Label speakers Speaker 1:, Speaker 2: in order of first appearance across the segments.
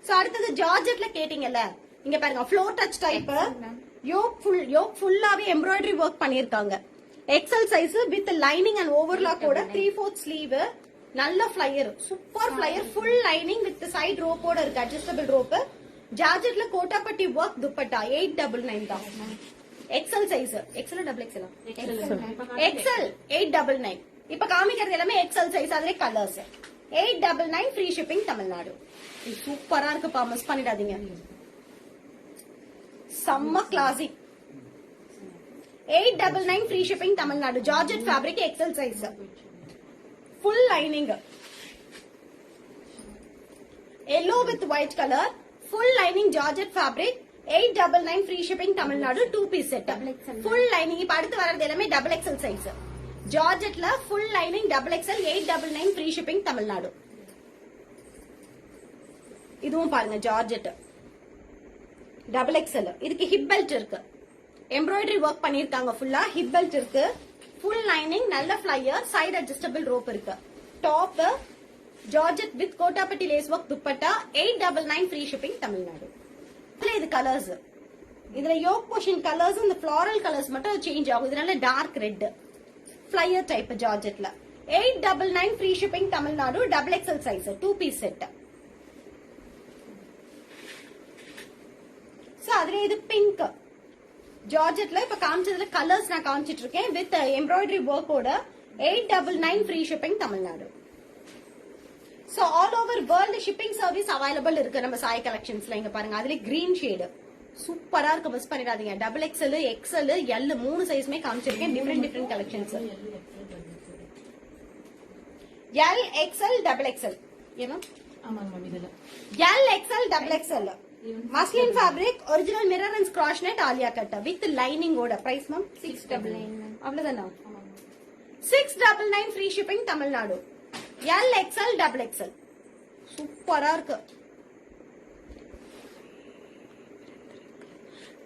Speaker 1: So அடுத்தது ஜார்ஜெட்ல கேட்டீங்கல்ல, இங்க பாருங்க ஃப்ளோர் டச் டைப், யோக் ஃபுல்லாவே எம்ப்ராய்டரி ஒர்க் பண்ணிருக்காங்க. XL size with lining and ஓவர்லாக்கோட 3/4 ஸ்லீவ், நல்ல flare, super flare, full lining with side ரோப்போட இருக்கு, அட்ஜஸ்டபிள் ரோப். ஜார்ஜெட்ல கோட்டாப்பட்டி ஒர்க் துப்பட்டா 899 தான். XL size, XL double XL, XL 899. இப்ப காமிக்கிறது எல்லாமே எக்ஸல் சைஸ், அதுல கலர்ஸ். 899 free shipping Tamil Nadu. சூப்பரா இருக்குப்பா, மிஸ் பண்ணிடாதீங்க. செம்ம classic. 899 free shipping Tamil Nadu. Georgette fabric, XL size, full lining, yellow with white color, full lining Georgette fabric, 899 free shipping Tamil Nadu. 2 piece set, full lining. இப்ப அடுத்து வரது எல்லாமே டபுள் எக்ஸல் சைஸ். ஜார்ஜெட்ல full lining double XL 899 free shipping Tamil Nadu. இதுவும் பாருங்க georgette double XL. இதுக்கு hip belt இருக்கு, embroidery work பண்ணிருக்காங்க ஃபுல்லா. ஹிப் பெல்ட் இருக்கு, ஃபுல் லைனிங், நல்ல ஃபிளையர், சைடு அட்ஜஸ்டபிள் ரோப் இருக்கு. டாப் ஜார்ஜெட் வித் கோட்டாப்பட்டி lace work dupatta 899 free shipping Tamil Nadu. இது கலர்ஸ், இதுல யோக் போர்ஷன் கலர்ஸ், இந்த ஃபிளாரல் கலர்ஸ் மட்டும் சேஞ்ச் ஆகும். இதனால டார்க் ரெட் ஃபிளையர் டைப் ஜார்ஜெட்ல 899 free shipping Tamil Nadu. Double XL size, 2 piece set. அதுல இது பிங்க் ஜார்ஜெட்ல இப்ப காமிச்சதுல கலர்ஸ் நான் காமிச்சிட்டு இருக்கேன் வித் எம்ப்ராய்டரி ஒர்க்கோட 899 free shipping Tamil Nadu. So all over world shipping service available இருக்கு நம்ம சாய் கலெக்ஷன்ஸ்ல. இங்க பாருங்க, அதுல கிரீன் ஷேடு சூப்பரா இருக்கு, மிஸ் பண்ணிடாதீங்க. டபுள் எக்ஸ்எல், எக்ஸ்எல், எல் 3 சைஸ்மே காமிச்சிருக்கேன். Different collections. L, XL, double XL. ஏன்னா L, XL, double XL. Muslin fabric, original mirror and crush net, Alia cut with lining ஓட. Price ma'am 699. அவ்வளவுதானா? 699 free shipping Tamil Nadu. L, XL, double XL. சூப்பரா இருக்கு.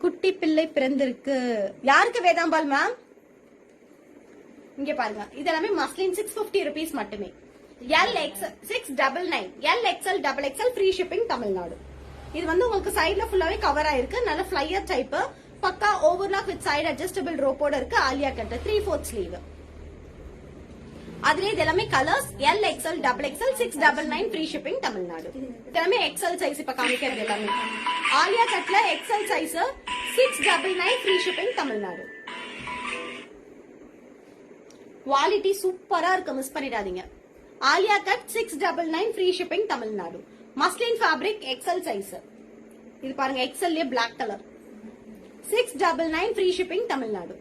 Speaker 1: குட்டி பிள்ளை பிறந்திருக்கு. யாருக்கு வேதாம்பால் மேம்? இங்க பாருங்க, இதெல்லாமே மஸ்லின் 650 rupees மட்டுமே. L, XL 699. L, XL, double XL free shipping Tamil Nadu. இது வந்து உங்களுக்கு சைடுல ஃபுல்லாவே கவர் ஆயிருக்கு. நல்ல ஃபிளையர் டைப், பக்கா ஓவர்லாக் வித் சைடு அட்ஜஸ்டபிள் ரோப்போட இருக்கு. Alia cut 3/4 sleeve. அதுல இது எல்லாமே colours. L, XL, double XL 699 free shipping Tamil Nadu. இதெல்லாமே எக்ஸ்எல் சைஸ் இப்ப காமிக்கிறது எல்லாமே. ஆலியா கட்ல XL size 699 free shipping Tamil Nadu. Quality சூப்பரா இருக்கு, மிஸ் பண்ணிடாதீங்க. Alia cut 699 free shipping Tamil Nadu. Muslin fabric, XL size. இது பாருங்க, எக்ஸ்எல்லே black colour, 699 free shipping Tamil Nadu.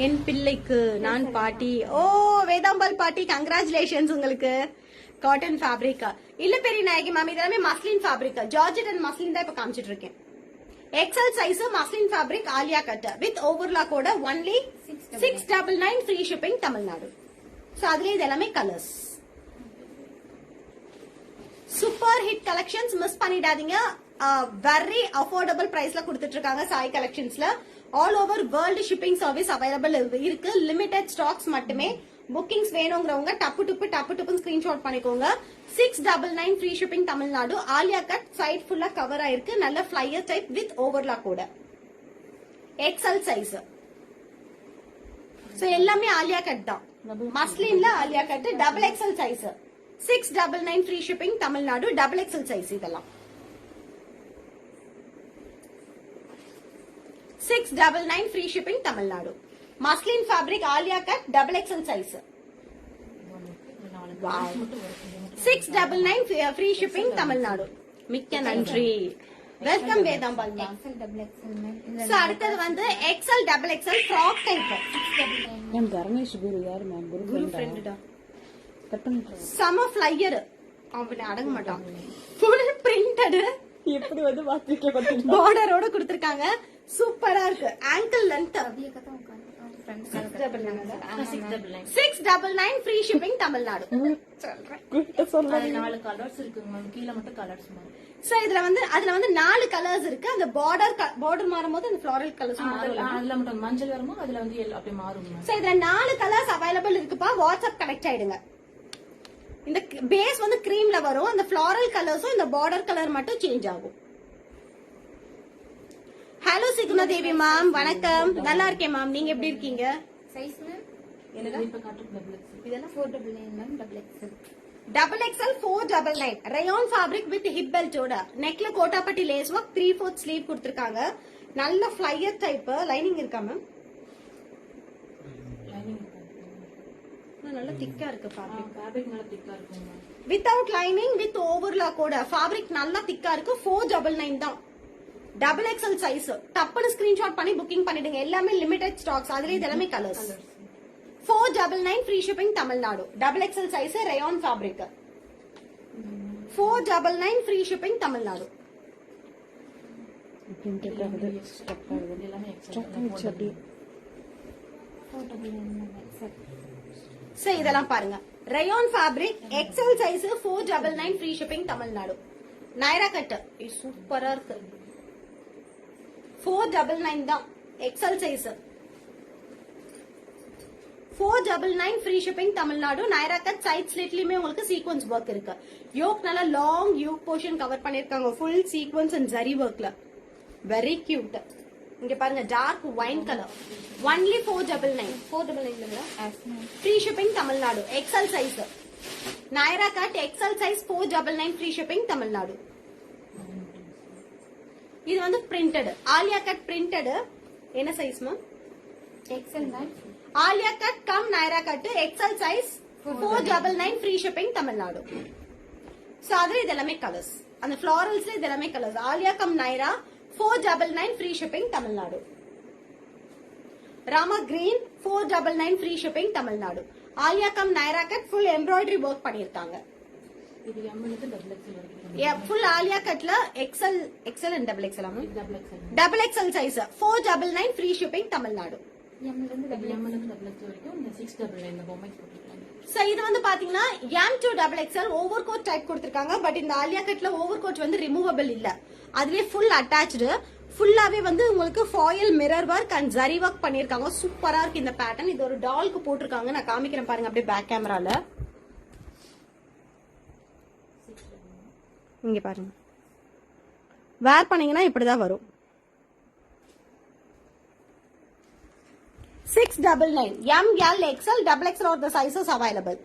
Speaker 1: என் பிள்ளைக்கு நான் பாட்டி. ஓ வேதாம்பால் பாட்டி, கங்க்ராச்சுலேஷன்ஸ் உங்களுக்கு. காட்டன் ஃபேப்ரிக் இல்ல பெரிய நாயகி மேம், இதெல்லாமே muslin fabric. Georgette and muslin தான் இப்ப காமிச்சிட்டு இருக்கேன். XL size muslin fabric, Alia cut with ஓவர்லாக்கோட only 699 free shipping Tamil Nadu. So அதுல இது எல்லாமே colours. Super hit collections, miss பண்ணிடாதீங்க. வெரி அஃபோர்டபிள் பிரைஸ்ல கொடுத்துட்டு இருக்காங்க சாய் கலெக்ஷன்ஸ்ல. All over world shipping service available இருக்கு. லிமிடெட் ஸ்டாக்ஸ் மட்டுமே. புக்கிங்ஸ் வேணுங்கிறவங்க டப்பு ஸ்கிரீன்ஷாட் பண்ணிக்கோங்க. 699 free shipping Tamil Nadu. Alia cut side ஃபுல்லா கவர் ஆயிருக்கு. நல்ல ஃபிளையர் டைப் வித் ஓவர்லாக்கோட. XL size. சோ எல்லாமே ஆலியா கட் தான். மஸ்லின்ல Alia cut double XL size 699 free shipping Tamil Nadu. Double XL size இதெல்லாம் 699 free shipping Tamil Nadu. Muslin fabric, Alia cut, double XL size. 699 free shipping Tamil Nadu. மிக்க நன்றி. வெல்கம் வேதாம்பால். அடுத்தது வந்து XL, double XL frock type.
Speaker 2: Ma'am Dharmesh Guru யார் மேம்? குரு
Speaker 1: ஃப்ரெண்டா. சம ஃபிளையர், அவன் அடங்க மாட்டான். ஃபுல் பிரிண்டட்,
Speaker 2: எப்படி வந்து வாட்ஸ்அப்ல பார்த்து
Speaker 1: பார்டரோட கொடுத்திருக்காங்க. சூப்பரா இருக்கு. Angle length 699 free shipping Tamil Nadu.
Speaker 2: சொல்றேன்
Speaker 3: 4 கலர்ஸ் இருக்குங்க மேம். கீழ மட்டும் கலர்ஸ் மாறும்.
Speaker 1: சோ இதுல வந்து அதுல வந்து 4 கலர்ஸ் இருக்கு. அந்த பார்டர் மாறும்போது அந்த ஃப்ளோரல் கலர்ஸ் மாறும்.
Speaker 3: அதுல மட்டும் மஞ்சள் வரும்போது அதுல வந்து அப்படியே மாறும்.
Speaker 1: சோ இதுல 4 கலர்ஸ் அவைலபிள் இருக்குப்பா. வாட்ஸ்அப் கனெக்ட் ஆயிடுங்க. இந்த பேஸ் வந்து கிரீம்ல வரும். அந்த ஃபிளாரல் கலர்ஸும் இந்த பார்டர் கலர் மட்டும் சேஞ்ச் ஆகும். ஹலோ சிகுணா தேவி மேம், வணக்கம். நல்லா இருக்கேன் மேம், நீங்க எப்படி இருக்கீங்க?
Speaker 4: சைஸ் மேம்
Speaker 3: இப்ப காட்டும் டபுள் எக்ஸல்.
Speaker 1: இதெல்லாம்
Speaker 4: 499 ma'am double XL.
Speaker 1: Double XL 499 rayon fabric with hip பெல்ட்டோட நெக்ல கோட்டாப்பட்டி லேஸ் ஒர்க் 3/4 ஸ்லீவ் கொடுத்திருக்காங்க. நல்ல ஃபிளையர் டைப். லைனிங் இருக்கா மேம்?
Speaker 3: லைனிங்
Speaker 1: நல்ல திக்கா இருக்கு ஃபேப்ரிக்.
Speaker 3: ஃபேப்ரிக் நல்லா திக்கா இருக்குங்க மேம்.
Speaker 1: வித்தவுட் லைனிங் வித் ஓவர்லாக்கோட ஃபேப்ரிக் நல்லா திக்கா இருக்கு. 499 தான். Double XL size. டப்புன்னு ஸ்கிரீன்ஷாட் பண்ணி புக்கிங் பண்ணிடுங்க. எல்லாமே லிமிடெட் ஸ்டாக்ஸ். அதுல இது எல்லாமே colours. 499 free shipping Tamil Nadu. Double XL size rayon fabric. 499 free shipping Tamil Nadu.
Speaker 2: Printed ஆகுது, ஸ்டக் ஆகுது,
Speaker 3: எல்லாமே எக்ஸல்.
Speaker 2: ஸ்டக் ஆயிடுச்சு அப்படியே.
Speaker 4: 499 மேம் எக்ஸல்.
Speaker 1: சோ இதெல்லாம் பாருங்க. Rayon fabric XL size 499 free shipping Tamil Nadu. Naira cut சூப்பரா இருக்கு. 499 தான் XL size. 499 free shipping Tamil Nadu. Naira cut side ஸ்லிட்லயுமே உங்களுக்கு சீக்வன்ஸ் ஒர்க் இருக்கு. யோக் நல்லா லாங் யோக் போர்ஷன் கவர் பண்ணிருக்காங்க. ஃபுல் சீக்வன்ஸ் அண்ட் ஜரி ஒர்க்ல. Very cute. இங்க பாருங்க dark wine colour. Only 499. 499
Speaker 4: yes ma'am.
Speaker 1: Free shipping Tamil Nadu. XL size. Naira cut XL size 499 free shipping Tamil Nadu. இது வந்து பிரிண்டட். Alia cut printed. என்ன size ma'am?
Speaker 4: XL ma'am.
Speaker 1: Alia cut cum Naira cut XL size 499 free shipping Tamil Nadu. So அதுல இது எல்லாமே colours. அந்த ஃபிளாரல்ஸ்ல இது எல்லாமே colours. Alia cum Naira 499 free shipping Tamil Nadu. Rama green 499 free shipping Tamil Nadu. Alia cum Naira cut full embroidery work பண்ணிருக்காங்க.
Speaker 3: இது எம்எல்க்கு டபுள் எக்ஸல் வரைக்கும்.
Speaker 1: ஃபுல் ஆலியா கட்ல XL XL and double XL
Speaker 3: double XL.
Speaker 1: Double XL size 499 free shipping Tamil Nadu.
Speaker 4: எம்ல இருந்து டபுள்
Speaker 3: எம்எல்க்கு டபுள் எக்ஸல் வரைக்கும் இந்த 699 இந்த பொம்மை போட்டுருக்காங்க.
Speaker 1: சோ இது வந்து பாத்தீங்கன்னா M2 double XL over coat type கொடுத்திருக்காங்க. பட் இந்த ஆலியா கட்ல ஓவர் கோட் வந்து ரிமூவபிள் இல்ல. அதுவே ஃபுல் அட்டாச்டு. ஃபுல்லாவே வந்து உங்களுக்கு foil mirror work and zari work பண்ணிருக்காங்க. சூப்பரா இருக்கு இந்த பேட்டர்ன். இது ஒரு டால்க்கு போட்டிருக்காங்க. நான் காமிக்கிறேன் பாருங்க அப்படியே பேக் கேமரால. இங்க பாருங்க. வேர் பண்ணீங்கன்னா இப்படிதான் வரும். 699 M, L, XL, double XL or the sizes available.